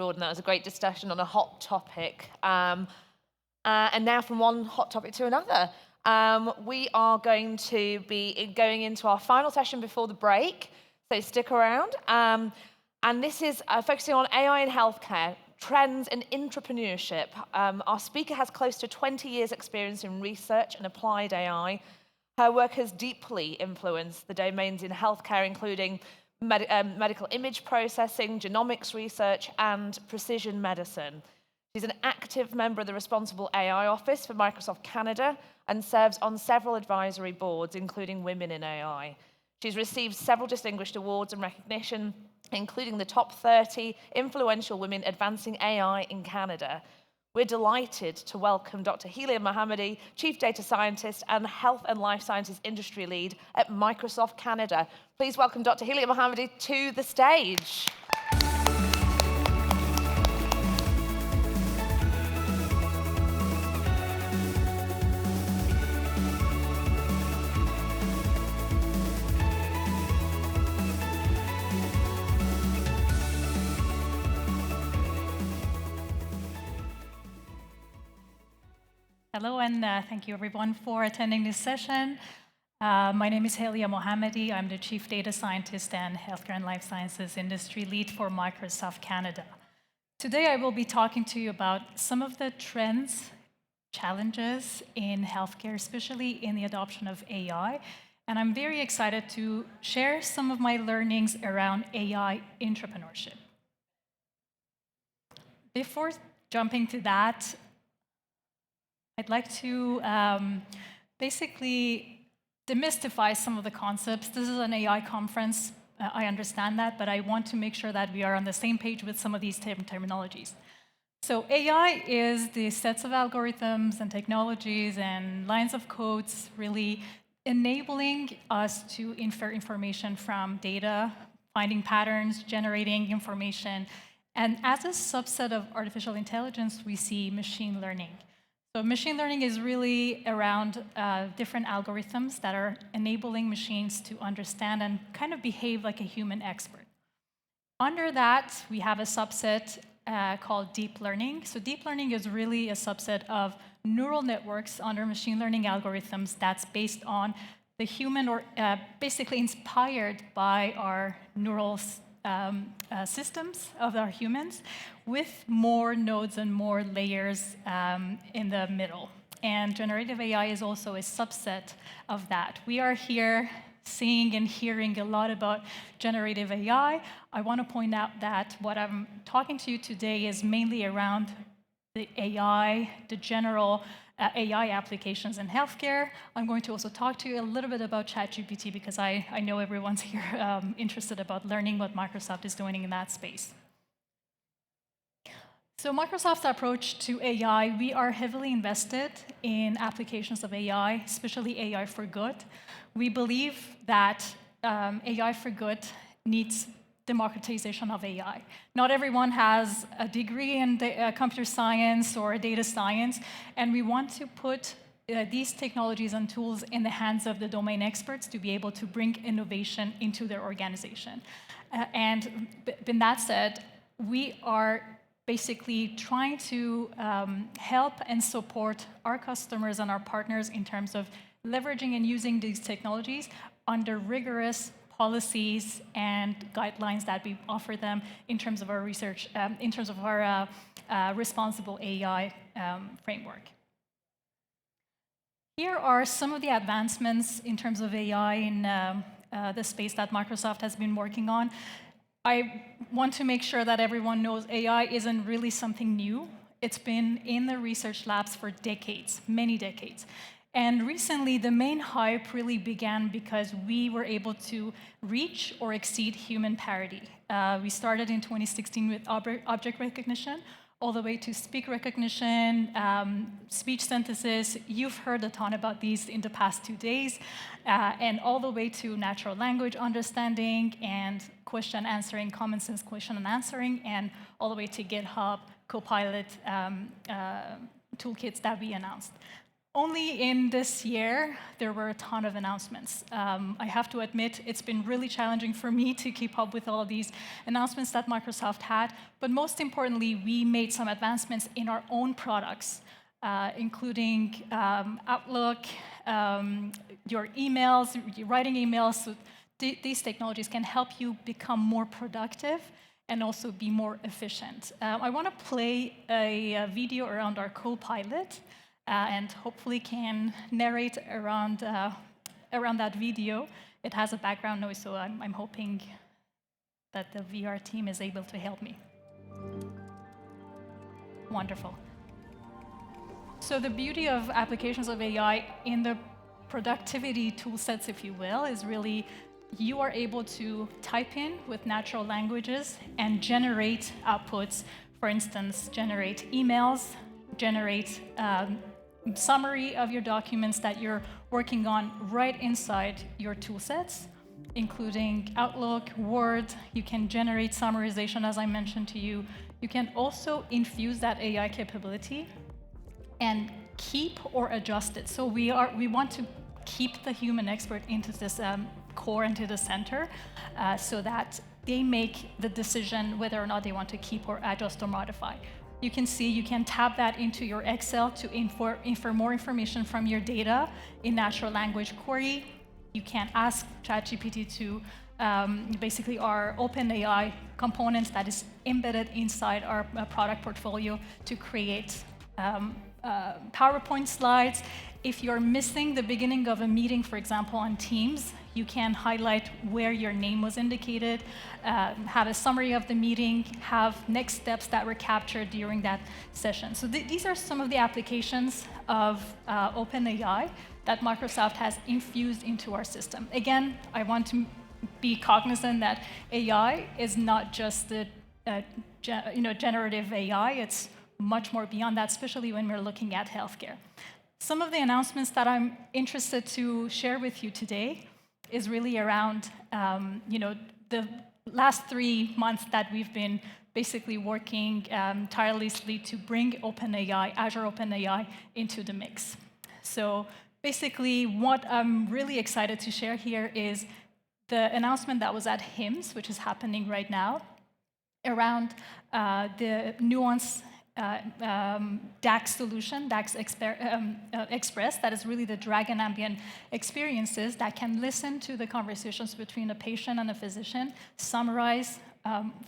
Jordan, that was a great discussion on a hot topic. And now from one hot topic to another. We are going to be going into our final session before the break, so stick around. And this is focusing on AI in healthcare, trends in intrapreneurship. Our speaker has close to 20 years experience in research and applied AI. Her work has deeply influenced the domains in healthcare, including medical image processing, genomics research, and precision medicine. She's an active member of the Responsible AI Office for Microsoft Canada and serves on several advisory boards, including Women in AI. She's received several distinguished awards and recognition, including the top 30 influential women advancing AI in Canada. We're delighted to welcome Dr. Helia Mohammadi, Chief Data Scientist and Health and Life Sciences Industry Lead at Microsoft Canada. Please welcome Dr. Helia Mohammadi to the stage. Hello, and thank you everyone for attending this session. My name is Helia Mohammadi. I'm the Chief Data Scientist and Healthcare and Life Sciences Industry Lead for Microsoft Canada. Today I will be talking to you about some of the trends, challenges in healthcare, especially in the adoption of AI. And I'm very excited to share some of my learnings around AI intrapreneurship. Before jumping to that, I'd like to basically demystify some of the concepts. This is an AI conference, I understand that, but I want to make sure that we are on the same page with some of these terminologies. So AI is the sets of algorithms and technologies and lines of codes really enabling us to infer information from data, finding patterns, generating information. And as a subset of artificial intelligence, we see machine learning. So machine learning is really around different algorithms that are enabling machines to understand and kind of behave like a human expert. Under that, we have a subset called deep learning. So deep learning is really a subset of neural networks under machine learning algorithms that's based on the human or basically inspired by our neural systems of our humans, with more nodes and more layers in the middle. And generative AI is also a subset of that. We are here seeing and hearing a lot about generative AI. I want to point out that what I'm talking to you today is mainly around the AI, the general AI applications in healthcare. I'm going to also talk to you a little bit about ChatGPT because I know everyone's here interested about learning what Microsoft is doing in that space. So Microsoft's approach to AI, we are heavily invested in applications of AI, especially AI for good. We believe that AI for good needs democratization of AI. Not everyone has a degree in computer science or data science, and we want to put these technologies and tools in the hands of the domain experts to be able to bring innovation into their organization. And in that said, we are basically trying to help and support our customers and our partners in terms of leveraging and using these technologies under rigorous policies and guidelines that we offer them in terms of our research, in terms of our responsible AI framework. Here are some of the advancements in terms of AI in the space that Microsoft has been working on. I want to make sure that everyone knows AI isn't really something new. It's been in the research labs for decades, many decades. And recently, the main hype really began because we were able to reach or exceed human parity. We started in 2016 with object recognition, all the way to speak recognition, speech synthesis. You've heard a ton about these in the past 2 days, and all the way to natural language understanding and question answering, common sense question and answering, and all the way to GitHub, Copilot toolkits that we announced. Only in this year, there were a ton of announcements. I have to admit, it's been really challenging for me to keep up with all of these announcements that Microsoft had. But most importantly, we made some advancements in our own products, including Outlook, your emails, writing emails. So these technologies can help you become more productive and also be more efficient. I want to play a video around our Copilot. And hopefully can narrate around that video. It has a background noise, so I'm hoping that the VR team is able to help me. Wonderful. So the beauty of applications of AI in the productivity tool sets, if you will, is really you are able to type in with natural languages and generate outputs. For instance, generate emails, generate summary of your documents that you're working on right inside your tool sets, including Outlook, Word. You can generate summarization, as I mentioned to you. You can also infuse that AI capability and keep or adjust it. So we want to keep the human expert into this core, into the center, so that they make the decision whether or not they want to keep or adjust or modify. You can see you can tap that into your Excel to infer more information from your data in natural language query. You can ask ChatGPT to basically our OpenAI components that is embedded inside our product portfolio to create PowerPoint slides. If you're missing the beginning of a meeting, for example, on Teams, you can highlight where your name was indicated, have a summary of the meeting, have next steps that were captured during that session. So these are some of the applications of OpenAI that Microsoft has infused into our system. Again, I want to be cognizant that AI is not just the generative AI. It's much more beyond that, especially when we're looking at healthcare. Some of the announcements that I'm interested to share with you today is really around the last 3 months that we've been basically working tirelessly to bring OpenAI, Azure OpenAI, into the mix. So basically, what I'm really excited to share here is the announcement that was at HIMSS, which is happening right now, around the Nuance DAX solution, DAX Express, that is really the Dragon ambient experiences that can listen to the conversations between a patient and a physician, summarize,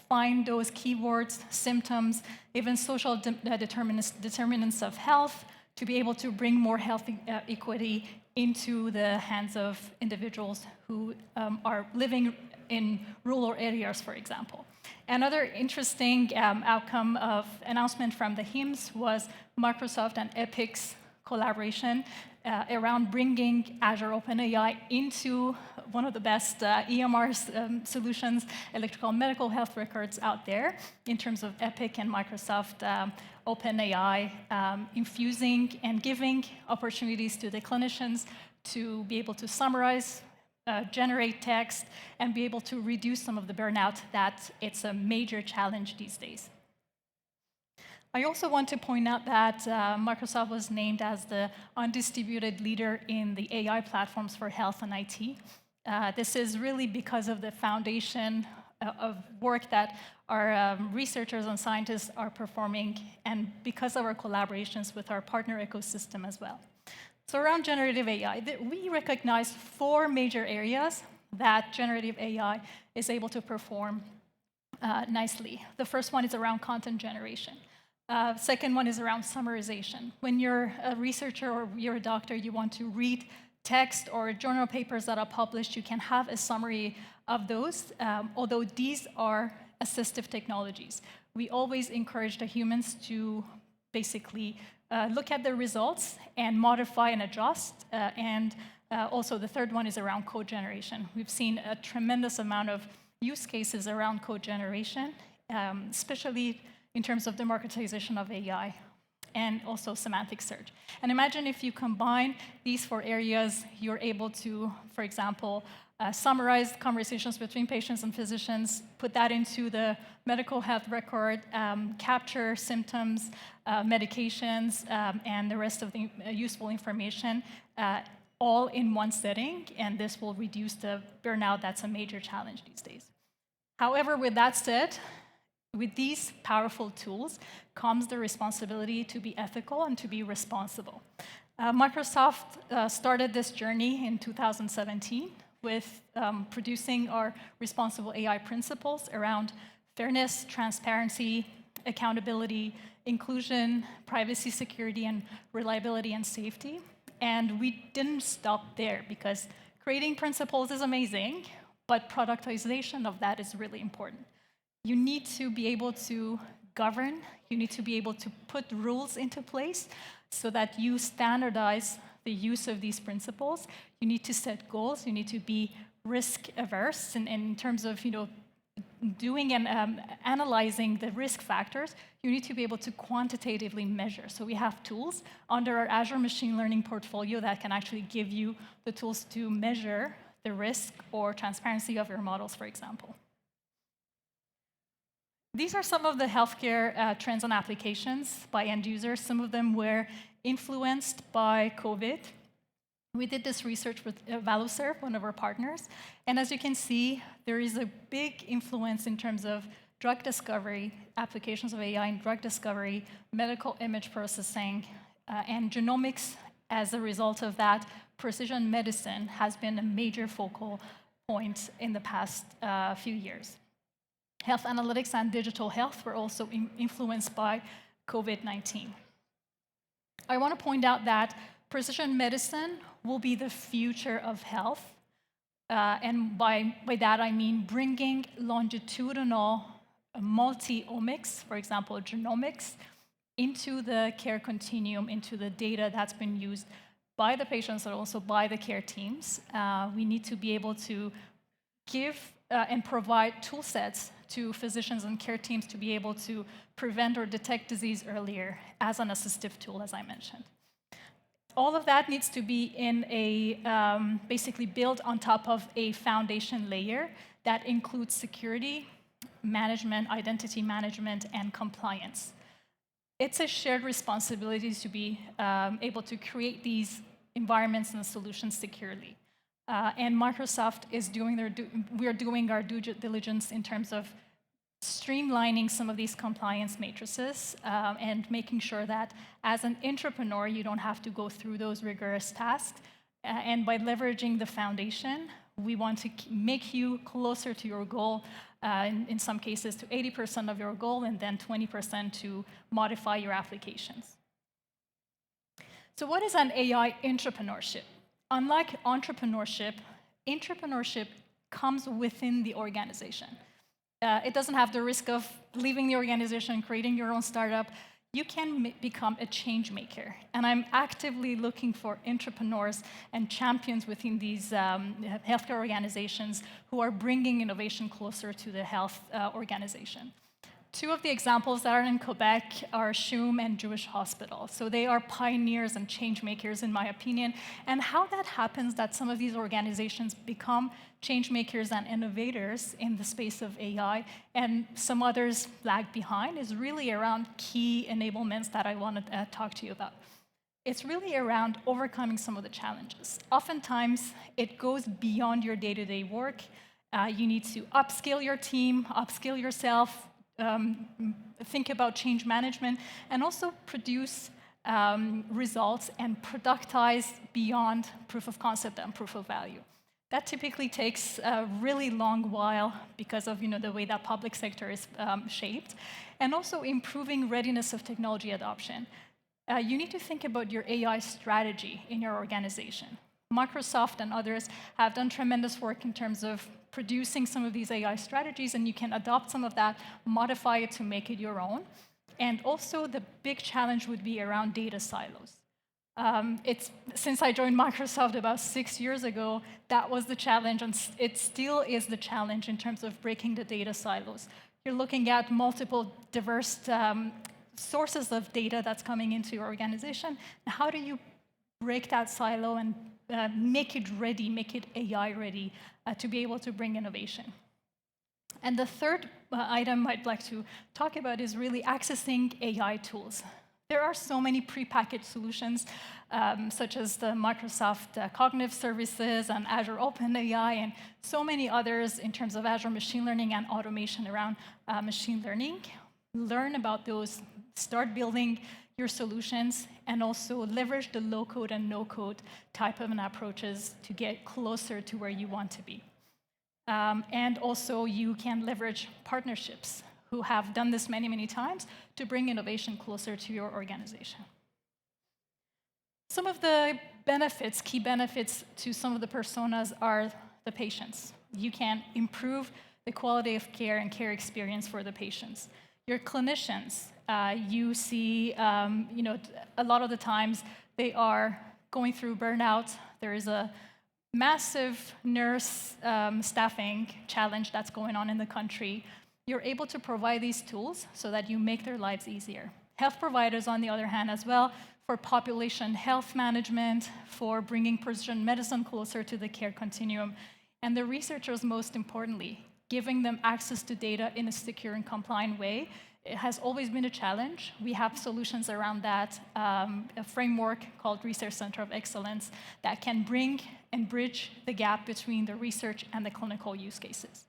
find those keywords, symptoms, even social determinants of health, to be able to bring more health equity into the hands of individuals who are living in rural areas, for example. Another interesting outcome of announcement from the HIMSS was Microsoft and Epic's collaboration around bringing Azure OpenAI into one of the best EMR solutions, electronic medical health records out there, in terms of Epic and Microsoft OpenAI, infusing and giving opportunities to the clinicians to be able to summarize, generate text, and be able to reduce some of the burnout that it's a major challenge these days. I also want to point out that Microsoft was named as the undistributed leader in the AI platforms for health and IT. This is really because of the foundation of work that our researchers and scientists are performing, and because of our collaborations with our partner ecosystem as well. So around generative AI, we recognize 4 major areas that generative AI is able to perform nicely. The first one is around content generation. Second one is around summarization. When you're a researcher or you're a doctor, you want to read text or journal papers that are published, you can have a summary of those, although these are assistive technologies. We always encourage the humans to basically look at the results and modify and adjust. Also, the third one is around code generation. We've seen a tremendous amount of use cases around code generation, especially in terms of democratization of AI, and also semantic search. And imagine if you combine these 4 areas, you're able to, for example, summarize conversations between patients and physicians, put that into the medical health record, capture symptoms, medications, and the rest of the useful information, all in one setting, and this will reduce the burnout that's a major challenge these days. However, with that said, with these powerful tools comes the responsibility to be ethical and to be responsible. Microsoft started this journey in 2017 with producing our responsible AI principles around fairness, transparency, accountability, inclusion, privacy, security, and reliability and safety. And we didn't stop there because creating principles is amazing, but productization of that is really important. You need to be able to govern, you need to be able to put rules into place so that you standardize the use of these principles. You need to set goals, you need to be risk averse, and in terms of doing and analyzing the risk factors, you need to be able to quantitatively measure. So we have tools under our Azure machine learning portfolio that can actually give you the tools to measure the risk or transparency of your models, for example. These are some of the healthcare trends and applications by end users. Some of them were influenced by COVID. We did this research with ValueServe, one of our partners, and as you can see, there is a big influence in terms of drug discovery, applications of AI in drug discovery, medical image processing, and genomics. As a result of that, precision medicine has been a major focal point in the past few years. Health analytics and digital health were also influenced by COVID-19. I want to point out that precision medicine will be the future of health. And by that, I mean bringing longitudinal multi-omics, for example, genomics, into the care continuum, into the data that's been used by the patients and also by the care teams. We need to be able to give and provide tool sets to physicians and care teams to be able to prevent or detect disease earlier as an assistive tool, as I mentioned. All of that needs to be in a, basically built on top of a foundation layer that includes security, management, identity management, and compliance. It's a shared responsibility to be able to create these environments and solutions securely. And Microsoft is doing we're doing our due diligence in terms of streamlining some of these compliance matrices and making sure that as an entrepreneur, you don't have to go through those rigorous tasks. And by leveraging the foundation, we want to make you closer to your goal, in some cases to 80% of your goal, and then 20% to modify your applications. So what is an AI entrepreneurship? Unlike entrepreneurship comes within the organization. It doesn't have the risk of leaving the organization, creating your own startup. You can become a change maker. And I'm actively looking for entrepreneurs and champions within these healthcare organizations who are bringing innovation closer to the health organization. Two of the examples that are in Quebec are CHUM and Jewish Hospital. So they are pioneers and change makers, in my opinion. And how that happens, that some of these organizations become change makers and innovators in the space of AI, and some others lag behind, is really around key enablements that I want to talk to you about. It's really around overcoming some of the challenges. Oftentimes, it goes beyond your day-to-day work. You need to upskill your team, upskill yourself, think about change management, and also produce results and productize beyond proof of concept and proof of value. That typically takes a really long while because of the way that public sector is shaped, and also improving readiness of technology adoption. You need to think about your AI strategy in your organization. Microsoft and others have done tremendous work in terms of producing some of these AI strategies, and you can adopt some of that, modify it to make it your own. And also the big challenge would be around data silos. Since I joined Microsoft about 6 years ago, that was the challenge, and it still is the challenge in terms of breaking the data silos. You're looking at multiple diverse sources of data that's coming into your organization. How do you break that silo and make it ready, make it AI ready to be able to bring innovation. And the third item I'd like to talk about is really accessing AI tools. There are so many prepackaged solutions, such as the Microsoft Cognitive Services and Azure OpenAI, and so many others in terms of Azure machine learning and automation around machine learning. Learn about those, start building your solutions, and also leverage the low-code and no-code type of approaches to get closer to where you want to be. And also, you can leverage partnerships who have done this many, many times to bring innovation closer to your organization. Some of the benefits, key benefits to some of the personas are the patients. You can improve the quality of care and care experience for the patients. Your clinicians, you see, a lot of the times they are going through burnout. There is a massive nurse staffing challenge that's going on in the country. You're able to provide these tools so that you make their lives easier. Health providers, on the other hand, as well, for population health management, for bringing precision medicine closer to the care continuum, and the researchers, most importantly, giving them access to data in a secure and compliant way. It has always been a challenge. We have solutions around that, a framework called Research Center of Excellence that can bring and bridge the gap between the research and the clinical use cases.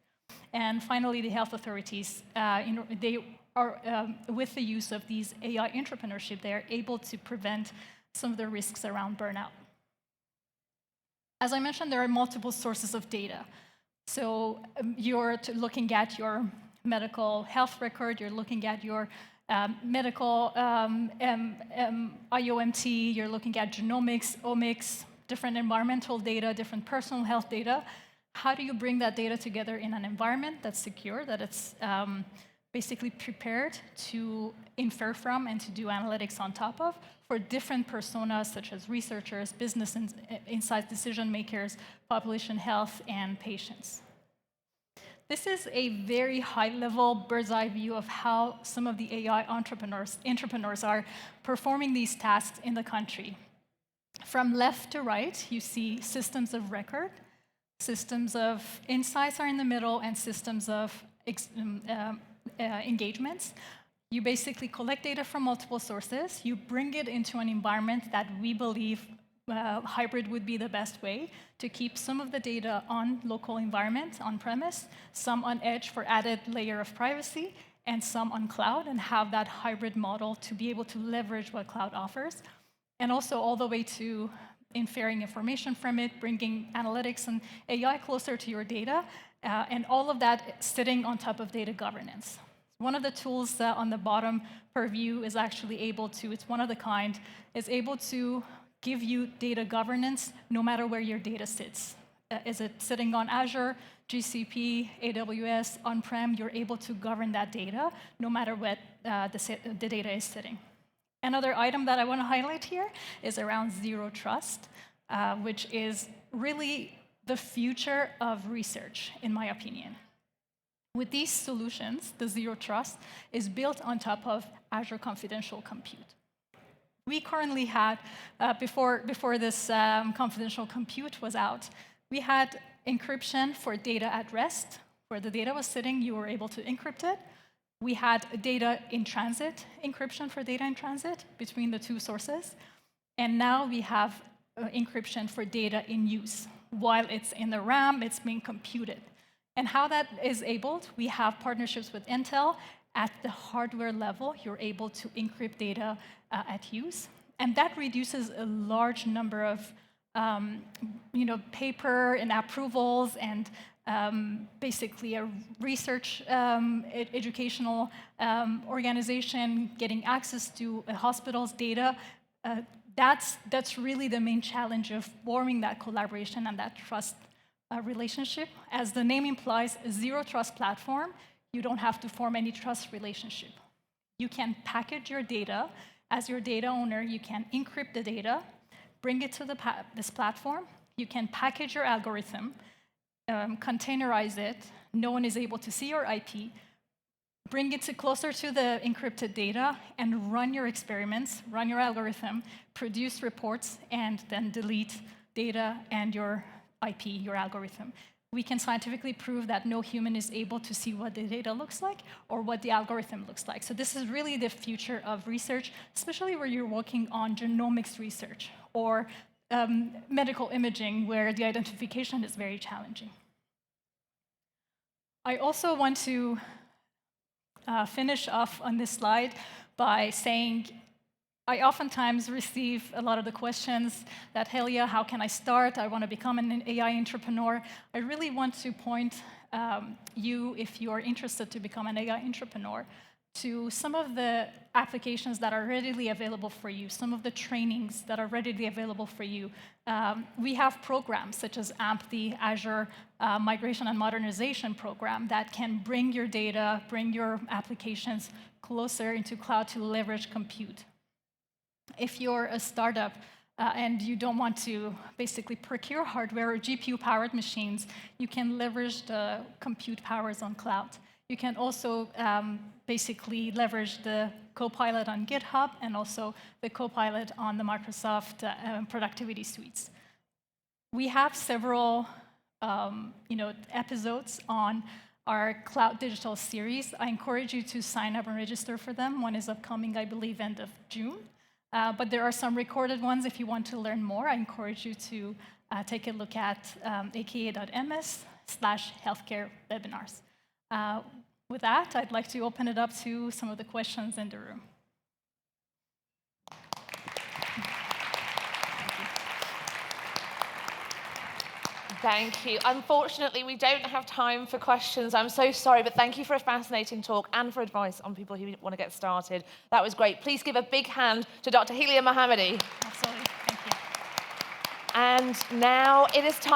And finally, the health authorities, they are, with the use of these AI intrapreneurship, they are able to prevent some of the risks around burnout. As I mentioned, there are multiple sources of data. So you're looking at your medical health record, you're looking at your medical IOMT, you're looking at genomics, omics, different environmental data, different personal health data. How do you bring that data together in an environment that's secure, that it's basically prepared to infer from and to do analytics on top of for different personas such as researchers, business insights, decision makers, population health, and patients? This is a very high-level bird's-eye view of how some of the AI entrepreneurs are performing these tasks in the country. From left to right, you see systems of record, systems of insights are in the middle, and systems of engagements. You basically collect data from multiple sources, you bring it into an environment that we believe hybrid would be the best way to keep some of the data on local environment, on-premise, some on edge for added layer of privacy, and some on cloud, and have that hybrid model to be able to leverage what cloud offers. And also all the way to inferring information from it, bringing analytics and AI closer to your data, and all of that sitting on top of data governance. One of the tools on the bottom purview is actually able to, it's one of the kind, is able to give you data governance no matter where your data sits. Is it sitting on Azure, GCP, AWS, on-prem? You're able to govern that data no matter where the data is sitting. Another item that I want to highlight here is around zero trust, which is really the future of research, in my opinion. With these solutions, the zero trust is built on top of Azure Confidential Compute. We currently had, before this confidential compute was out, we had encryption for data at rest. Where the data was sitting, you were able to encrypt it. We had data in transit, encryption for data in transit between the two sources. And now we have encryption for data in use. While it's in the RAM, it's being computed. And how that is enabled, we have partnerships with Intel. At the hardware level, you're able to encrypt data at use. And that reduces a large number of paper and approvals and basically a research educational organization getting access to a hospital's data. That's really the main challenge of forming that collaboration and that trust relationship. As the name implies, a zero trust platform, you don't have to form any trust relationship. You can package your data. As your data owner, you can encrypt the data, bring it to this platform. You can package your algorithm, containerize it. No one is able to see your IP, bring it closer to the encrypted data, and run your experiments, run your algorithm, produce reports, and then delete data and your IP, your algorithm. We can scientifically prove that no human is able to see what the data looks like or what the algorithm looks like. So this is really the future of research, especially where you're working on genomics research or medical imaging, where the identification is very challenging. I also want to finish off on this slide by saying I oftentimes receive a lot of the questions that, Helia, how can I start? I want to become an AI entrepreneur. I really want to point you, if you are interested to become an AI entrepreneur, to some of the applications that are readily available for you, some of the trainings that are readily available for you. We have programs such as AMP, the Azure Migration and Modernization Program, that can bring your data, bring your applications closer into cloud to leverage compute. If you're a startup and you don't want to basically procure hardware or GPU-powered machines, you can leverage the compute powers on cloud. You can also basically leverage the Copilot on GitHub and also the Copilot on the Microsoft productivity suites. We have several episodes on our Cloud Digital series. I encourage you to sign up and register for them. One is upcoming, I believe, end of June. But there are some recorded ones. If you want to learn more, I encourage you to take a look at aka.ms/healthcare webinars. With that, I'd like to open it up to some of the questions in the room. Thank you. Unfortunately, we don't have time for questions. I'm so sorry, but thank you for a fascinating talk and for advice on people who want to get started. That was great. Please give a big hand to Dr. Helia Mohammadi. Absolutely. Thank you. And now it is time.